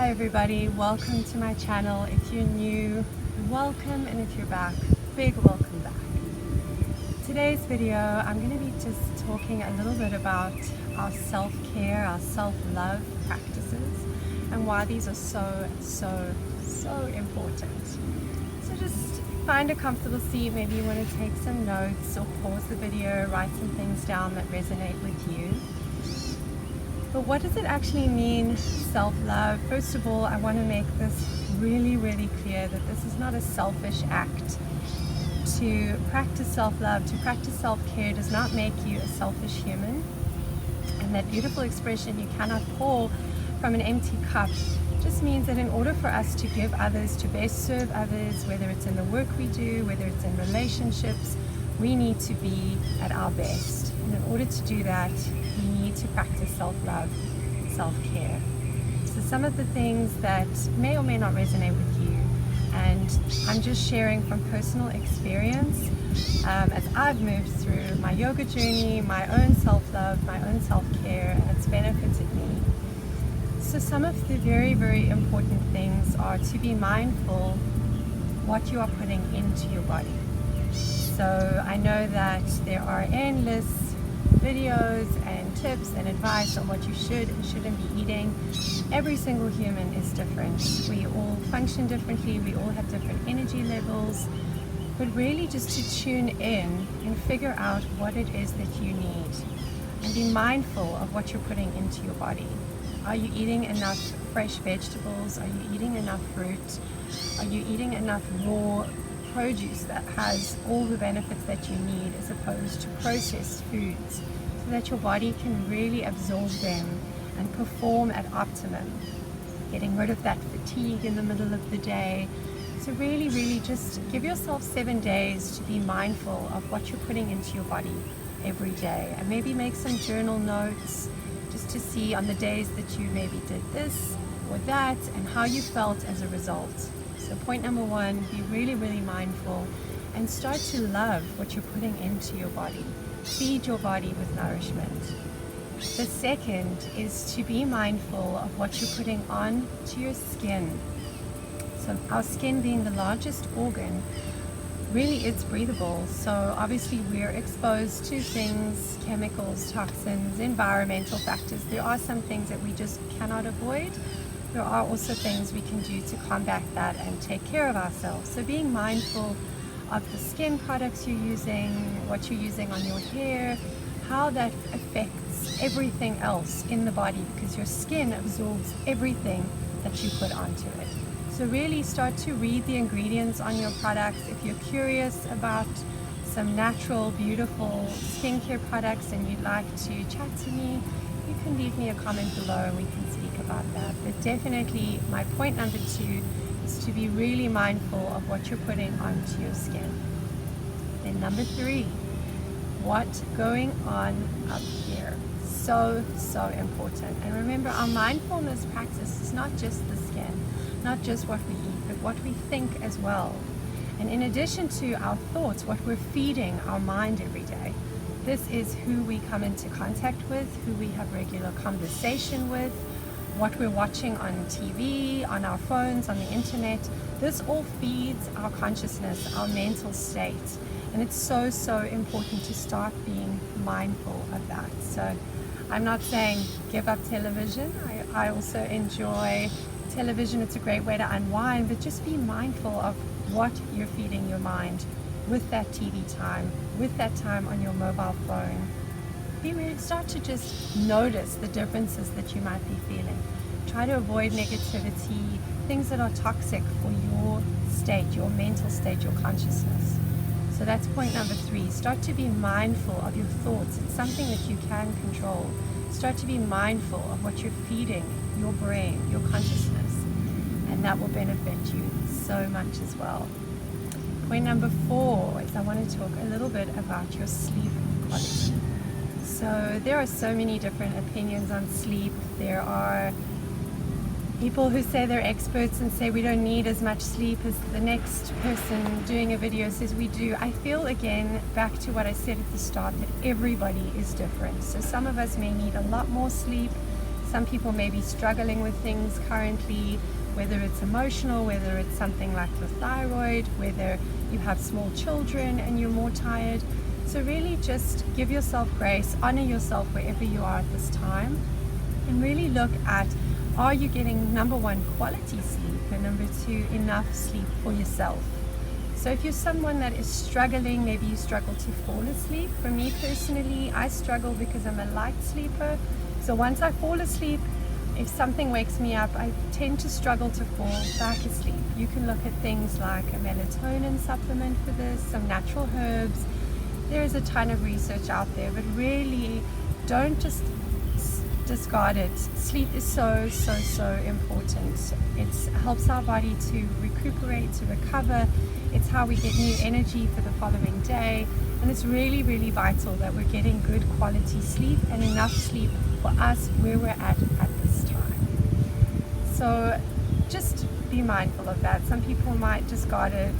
Hi everybody, welcome to my channel. If you're new, welcome, and if you're back, big welcome back. Today's video, I'm going to be just talking a little bit about our self-care, our self-love practices, and why these are so important. So just find a comfortable seat. Maybe you want to take some notes or pause the video, write some things down that resonate with you. But what does it actually mean, self-love? First of all, I want to make this really clear that this is not a selfish act. To practice self-love, to practice self-care does not make you a selfish human. And that beautiful expression, you cannot pour from an empty cup, just means that in order for us to give others, to best serve others, whether it's in the work we do, whether it's in relationships, we need to be at our best. And in order to do that, we need to practice self-love, self-care. So some of the things that may or may not resonate with you, and I'm just sharing from personal experience as I've moved through my yoga journey, my own self-love, my own self-care, and it's benefited me. So some of the very important things are to be mindful what you are putting into your body. So I know that there are endless videos and tips and advice on what you should and shouldn't be eating. Every single human is different. We all function differently, we all have different energy levels, but really just to tune in and figure out what it is that you need and be mindful of what you're putting into your body. Are you eating enough fresh vegetables? Are you eating enough fruit? Are you eating enough raw produce that has all the benefits that you need, as opposed to processed foods, so that your body can really absorb them and perform at optimum, getting rid of that fatigue in the middle of the day. So really just give yourself 7 days to be mindful of what you're putting into your body every day, and maybe make some journal notes just to see on the days that you maybe did this or that and how you felt as a result. So point number one, be really mindful and start to love what you're putting into your body. Feed your body with nourishment. The second is to be mindful of what you're putting on to your skin. So our skin being the largest organ, really it's breathable. So obviously we're exposed to things, chemicals, toxins, environmental factors. There are some things that we just cannot avoid. There are also things we can do to combat that and take care of ourselves. So being mindful of the skin products you're using, what you're using on your hair, how that affects everything else in the body, because your skin absorbs everything that you put onto it. So really start to read the ingredients on your products. If you're curious about some natural, beautiful skincare products and you'd like to chat to me, you can leave me a comment below and we can speak about that. But definitely my point number 2 is to be really mindful of what you're putting onto your skin. Then number 3, what's going on up here? So important. And remember, our mindfulness practice is not just the skin, not just what we eat, but what we think as well. And in addition to our thoughts, what we're feeding our mind every day. This is who we come into contact with, who we have regular conversation with, what we're watching on TV, on our phones, on the internet. This all feeds our consciousness, our mental state. And it's so important to start being mindful of that. So I'm not saying give up television. I also enjoy television. It's a great way to unwind, but just be mindful of what you're feeding your mind with that TV time, with that time on your mobile phone. Start to just notice the differences that you might be feeling. Try to avoid negativity, things that are toxic for your state, your mental state, your consciousness. So that's point number 3. Start to be mindful of your thoughts. It's something that you can control. Start to be mindful of what you're feeding your brain, your consciousness, and that will benefit you so much as well. Point number 4 is I want to talk a little bit about your sleep quality. So there are so many different opinions on sleep. There are people who say they're experts and say we don't need as much sleep as the next person doing a video says we do. I feel, again, back to what I said at the start, that everybody is different. So some of us may need a lot more sleep. Some people may be struggling with things currently, whether it's emotional, whether it's something like the thyroid, whether you have small children and you're more tired. So really just give yourself grace, honor yourself wherever you are at this time, and really look at, are you getting, number one, quality sleep, and number two, enough sleep for yourself? So if you're someone that is struggling, maybe you struggle to fall asleep. For me personally, I struggle because I'm a light sleeper. So once I fall asleep, if something wakes me up, I tend to struggle to fall back asleep. You can look at things like a melatonin supplement for this, some natural herbs. There is a ton of research out there, but really don't just discard it. Sleep is so important. It helps our body to recuperate, to recover. It's how we get new energy for the following day, and it's really vital that we're getting good quality sleep and enough sleep for us where we're at this time. So just be mindful of that. Some people might discard it,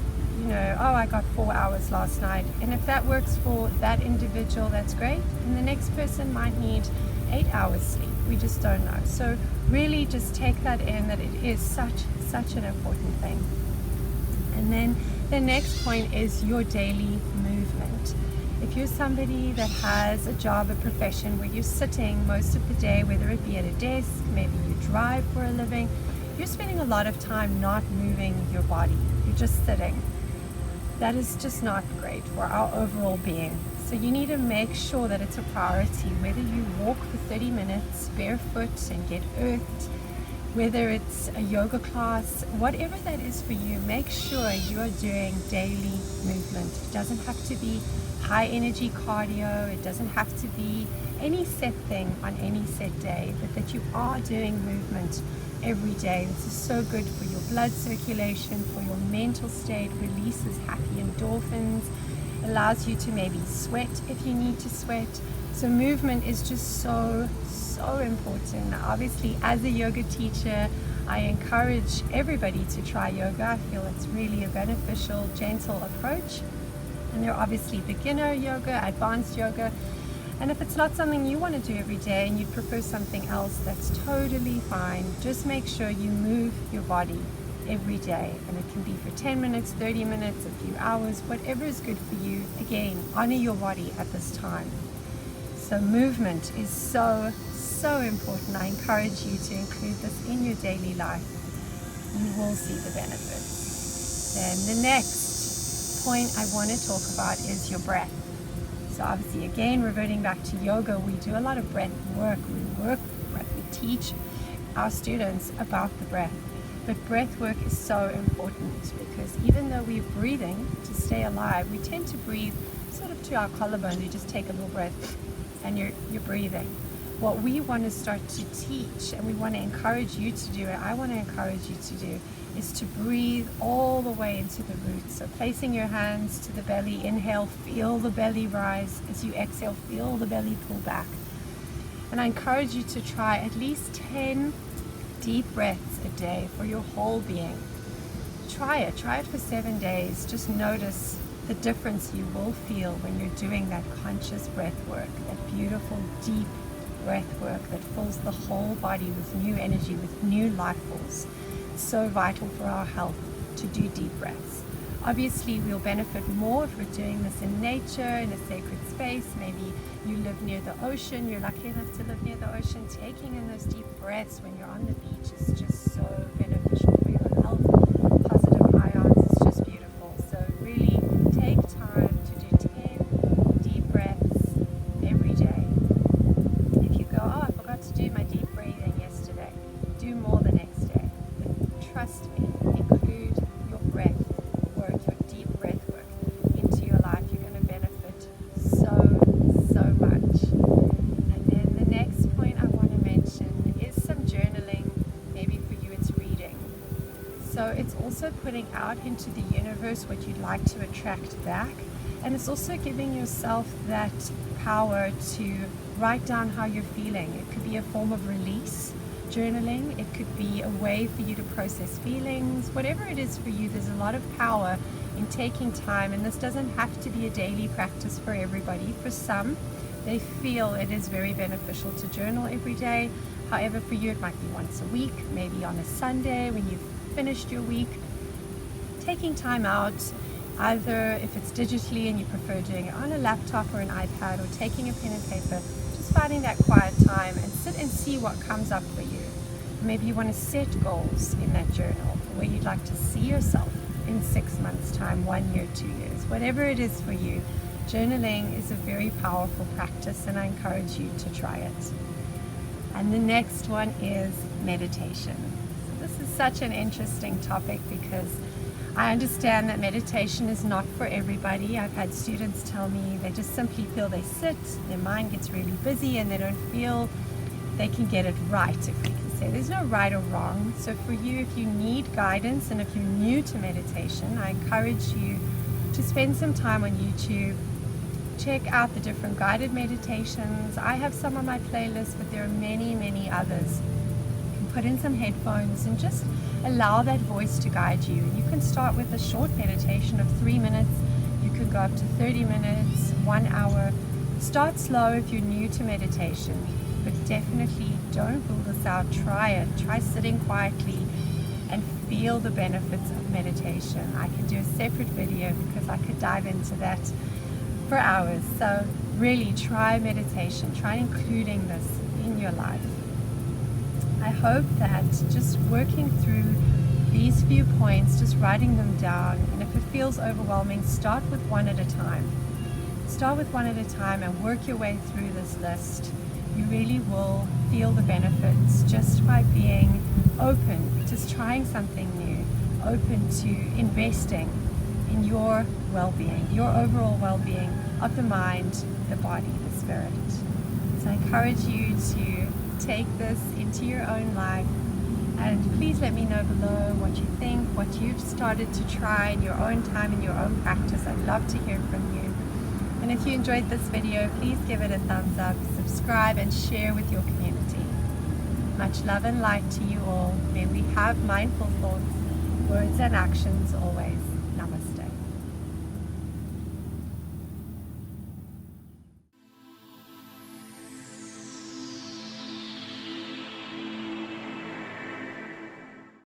oh, I got 4 hours last night, and if that works for that individual, that's great, and the next person might need 8 hours sleep. We just don't know. So really just take that in, that it is such an important thing. And then the next point is your daily movement. If you're somebody that has a job, a profession where you're sitting most of the day, whether it be at a desk, maybe you drive for a living, you're spending a lot of time not moving your body. You're just sitting. That is just not great for our overall being. So you need to make sure that it's a priority, whether you walk for 30 minutes barefoot and get earthed, whether it's a yoga class, whatever that is for you, make sure you are doing daily movement. It doesn't have to be high energy cardio, it doesn't have to be any set thing on any set day, but that you are doing movement every day. This is so good for your blood circulation, for your mental state, releases happy endorphins, allows you to maybe sweat if you need to sweat. So movement is just so important. Obviously, as a yoga teacher, I encourage everybody to try yoga. I feel it's really a beneficial, gentle approach. And there are obviously beginner yoga, advanced yoga. And if it's not something you want to do every day and you prefer something else, that's totally fine. Just make sure you move your body every day. And it can be for 10 minutes, 30 minutes, a few hours, whatever is good for you. Again, honor your body at this time. So movement is so important. I encourage you to include this in your daily life. You will see the benefits. Then the next point I want to talk about is your breath. So obviously, again, reverting back to yoga, we do a lot of breath work. We teach our students about the breath. But breath work is so important because even though we're breathing to stay alive, we tend to breathe sort of to our collarbone. You just take a little breath and you're breathing. What we want to start to teach, and we want to encourage you to do, and I want to encourage you to do, is to breathe all the way into the roots. So placing your hands to the belly, inhale, feel the belly rise. As you exhale, feel the belly pull back. And I encourage you to try at least 10 deep breaths a day for your whole being. Try it for 7 days. Just notice the difference you will feel when you're doing that conscious breath work, that beautiful deep breath work that fills the whole body with new energy, with new life force. It's so vital for our health to do deep breaths. Obviously, we'll benefit more if we're doing this in nature, in a sacred space. Maybe you live near the ocean, you're lucky enough to live near the ocean. Taking in those deep breaths when you're on the beach is just so beneficial for your health. Positive ions, it's just beautiful. So really take time to do 10 deep breaths every day. If you go, oh, I forgot to do my deep breathing yesterday, do more the next day. But trust me, include your breath work, your deep breath work into your life. You're going to benefit so much. And then the next point I want to mention is some journaling. Maybe for you it's reading. So it's also putting out into the universe what you'd like to attract back. And it's also giving yourself that power to write down how you're feeling. It could be a form of release, journaling. It could be a way for you to process feelings. Whatever it is for you, there's a lot of power in taking time. And this doesn't have to be a daily practice for everybody. For some, they feel it is very beneficial to journal every day. However, for you, it might be once a week, maybe on a Sunday when you've finished your week. Taking time out, either if it's digitally and you prefer doing it on a laptop or an iPad, or taking a pen and paper, just finding that quiet time and sit and see what comes up for you. Maybe you want to set goals in that journal, where you'd like to see yourself in 6 months' time, 1 year, 2 years, whatever it is for you. Journaling is a very powerful practice, and I encourage you to try it. And the next one is meditation. So this is such an interesting topic because I understand that meditation is not for everybody. I've had students tell me they just simply feel they sit, their mind gets really busy, and they don't feel they can get it right, if we can say. There's no right or wrong. So for you, if you need guidance and if you're new to meditation, I encourage you to spend some time on YouTube. Check out the different guided meditations. I have some on my playlist, but there are many, many others. You can put in some headphones and just allow that voice to guide you. You can start with a short meditation of 3 minutes. You can go up to 30 minutes, 1 hour. Start slow if you're new to meditation, but definitely don't rule this out. Try it. Try sitting quietly and feel the benefits of meditation. I could do a separate video because I could dive into that for hours. So really try meditation. Try including this in your life. I hope that just working through these few points, just writing them down, and if it feels overwhelming, start with one at a time. Start with one at a time and work your way through this list. You really will feel the benefits just by being open, just trying something new, open to investing in your well-being, your overall well-being of the mind, the body, the spirit. So I encourage you to take this into your own life, and please let me know below what you think, what you've started to try in your own time, in your own practice. I'd love to hear from you. And if you enjoyed this video, please give it a thumbs up, subscribe, and share with your community. Much love and light to you all. May we have mindful thoughts, words, and actions always.